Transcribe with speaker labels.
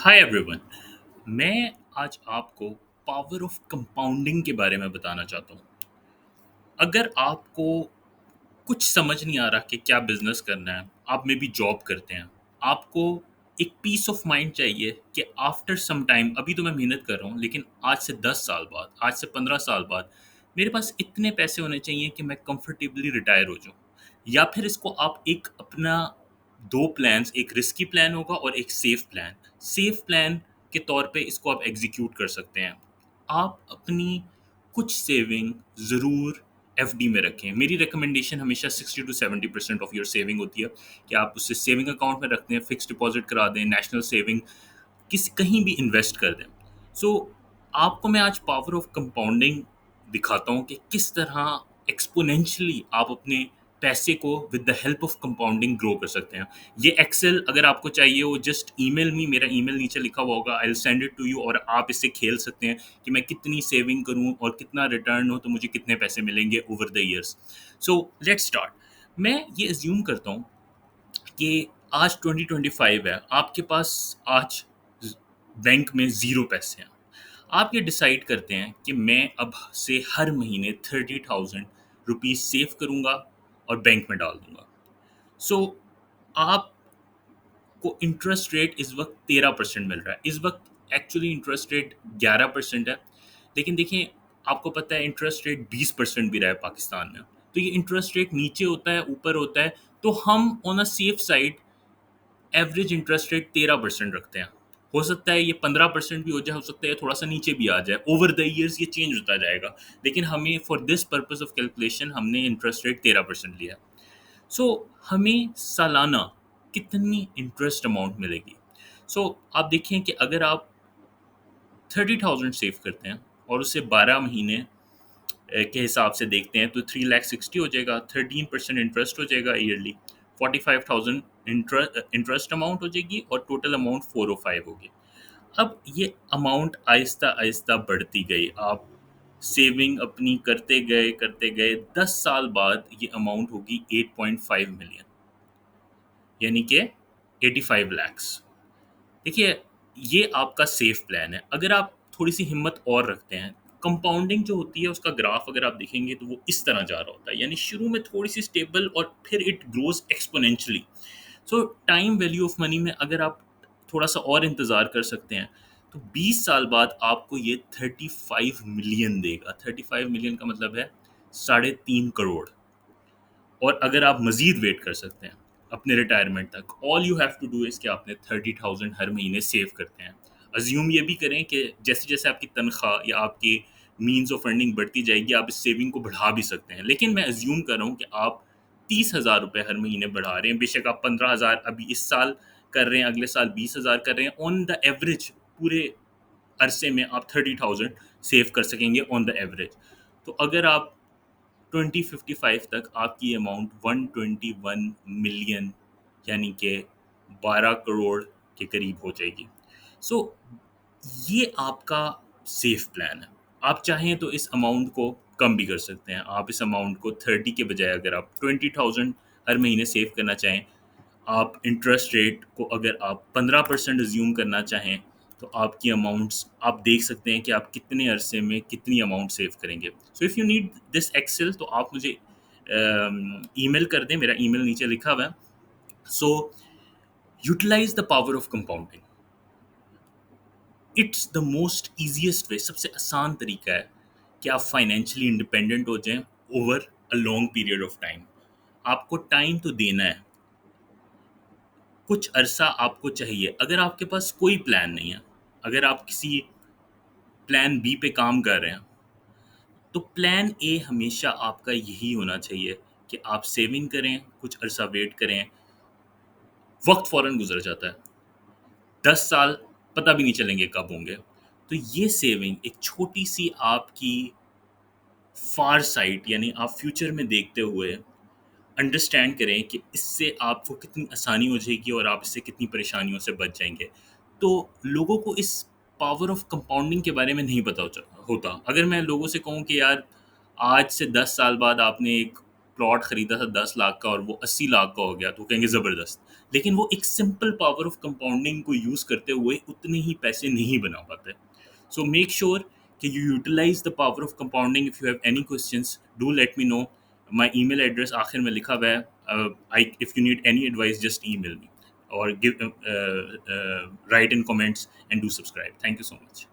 Speaker 1: Hi everyone. मैं आज आपको पावर ऑफ कंपाउंडिंग के बारे में बताना चाहता हूँ। अगर आपको कुछ समझ नहीं आ रहा कि क्या बिजनेस करना है, आप में भी जॉब करते हैं, आपको एक पीस ऑफ माइंड चाहिए कि आफ्टर सम टाइम, अभी तो मैं मेहनत कर रहा हूँ लेकिन आज से 10 साल बाद, आज से 15 साल बाद मेरे पास इतने पैसे होने चाहिए कि मैं कंफर्टेबली रिटायर हो जाऊँ। या फिर इसको आप एक अपना दो प्लान्स, एक रिस्की प्लान होगा और एक सेफ प्लान के तौर पे इसको आप एग्जीक्यूट कर सकते हैं। आप अपनी कुछ सेविंग ज़रूर एफडी में रखें। मेरी रिकमेंडेशन हमेशा 60 to 70% ऑफ योर सेविंग होती है कि आप उससे सेविंग अकाउंट में रख दें, फिक्स डिपॉजिट करा दें, नेशनल सेविंग किसी कहीं भी इन्वेस्ट कर दें। सो आपको मैं आज पावर ऑफ कंपाउंडिंग दिखाता हूँ कि किस तरह एक्सपोनेंशियली आप अपने पैसे को with the help of compounding grow कर सकते हैं। ये एक्सेल अगर आपको चाहिए हो, जस्ट ईमेल मी, मेरा ईमेल नीचे लिखा हुआ होगा, I will send it to you, और आप इससे खेल सकते हैं कि मैं कितनी सेविंग करूं और कितना रिटर्न हो तो मुझे कितने पैसे मिलेंगे over the years. So let's start. मैं ये अज्यूम करता हूँ कि आज 2025 है, आपके पास आज बैंक में ज़ीरो पैसे हैं। आप ये डिसाइड करते हैं कि मैं अब से हर महीने 30,000 रुपीज़ सेव करूँगा और बैंक में डाल दूँगा। सो आपको इंटरेस्ट रेट इस वक्त 13% मिल रहा है। इस वक्त एक्चुअली इंटरेस्ट रेट 11% है, लेकिन देखिए, आपको पता है इंटरेस्ट रेट 20% भी रहा है पाकिस्तान में। तो ये इंटरेस्ट रेट नीचे होता है, ऊपर होता है, तो हम on a safe side average interest rate 13% रखते हैं। हो सकता है ये 15% भी हो जाए, हो सकता है थोड़ा सा नीचे भी आ जाए, ओवर द ईयर्स ये चेंज होता जाएगा। लेकिन हमें for this purpose of calculation हमने इंटरेस्ट रेट 13% लिया। सो हमें सालाना कितनी इंटरेस्ट अमाउंट मिलेगी? सो आप देखें कि अगर आप 30,000 सेव करते हैं और उसे 12 महीने के हिसाब से देखते हैं तो 3,60,000 हो जाएगा। 13% इंटरेस्ट हो जाएगा ईयरली। 45,000 इंटरेस्ट अमाउंट हो जाएगी और टोटल अमाउंट 405 होगी। अब ये अमाउंट आहिस्ता आहिस्ता बढ़ती गई। आप सेविंग अपनी करते गए 10 साल बाद ये अमाउंट होगी 8.5 मिलियन, यानी कि 85 लाख्स। देखिए, ये आपका सेफ प्लान है। अगर आप थोड़ी सी हिम्मत और रखते हैं, कंपाउंडिंग जो होती है उसका ग्राफ अगर आप देखेंगे तो वो इस तरह जा रहा होता है, यानी शुरू में थोड़ी सी स्टेबल और फिर it grows exponentially. So time value of money में अगर आप थोड़ा सा और इंतज़ार कर सकते हैं तो 20 साल बाद आपको ये 35 मिलियन देगा। 35 मिलियन का मतलब है 3.5 करोड़। और अगर आप मज़ीद वेट कर सकते हैं अपने रिटायरमेंट तक, all you have to do is कि आपने 30,000 हर महीने सेव करते हैं। अज्यूम ये भी करें कि जैसे जैसे आपकी तनख्वाह या आपकी मीन्स ऑफ अर्निंग बढ़ती जाएगी, आप इस सेविंग को बढ़ा भी सकते हैं। लेकिन मैं अज्यूम कर रहा हूँ कि आप 30,000 रुपये हर महीने बढ़ा रहे हैं। बेशक आप 15,000 अभी इस साल कर रहे हैं, अगले साल 20,000 कर रहे हैं। ऑन द एवरेज पूरे अरसे में आप 30,000 सेव कर सकेंगे ऑन द एवरेज। तो अगर आप 2055 तक आपकी अमाउंट 121 मिलियन, यानी कि 12 करोड़ के करीब हो जाएगी। सो ये आपका सेफ प्लान है। आप चाहें तो इस अमाउंट को कम भी कर सकते हैं। आप इस अमाउंट को 30 के बजाय अगर आप 20,000 हर महीने सेव करना चाहें, आप इंटरेस्ट रेट को अगर आप 15% अज्यूम करना चाहें, तो आपकी अमाउंट्स आप देख सकते हैं कि आप कितने अरसे में कितनी अमाउंट सेव करेंगे। So if you need this Excel तो आप मुझे ईमेल कर दें, मेरा ईमेल नीचे लिखा हुआ है। So utilize the power of compounding. It's the most easiest way, सबसे आसान तरीका है कि आप फाइनेंशियली इंडिपेंडेंट हो जाएं over a long period of time. आपको टाइम तो देना है, कुछ अरसा आपको चाहिए। अगर आपके पास कोई प्लान नहीं है, अगर आप किसी प्लान बी पे काम कर रहे हैं, तो प्लान ए हमेशा आपका यही होना चाहिए कि आप सेविंग करें, कुछ अरसा वेट करें। वक्त फ़ौरन गुजर जाता है, 10 साल पता भी नहीं चलेंगे कब होंगे। तो ये सेविंग एक छोटी सी आपकी फार साइट, यानी आप फ्यूचर में देखते हुए अंडरस्टैंड करें कि इससे आपको कितनी आसानी हो जाएगी और आप इससे कितनी परेशानियों से बच जाएंगे। तो लोगों को इस पावर ऑफ कंपाउंडिंग के बारे में नहीं पता होता। अगर मैं लोगों से कहूँ कि यार आज से 10 साल बाद आपने एक प्लॉट खरीदा था 10 लाख का और वो 80 लाख का हो गया, तो कहेंगे ज़बरदस्त। लेकिन वो एक सिंपल पावर ऑफ कंपाउंडिंग को यूज़ करते हुए उतने ही पैसे नहीं बना पाते। सो मेक श्योर कि you utilize the power of compounding. If you have any questions, do let me know. My email address आखिर में लिखा हुआ है। I if you need any advice, just email me or give write in comments and do subscribe. Thank you so much.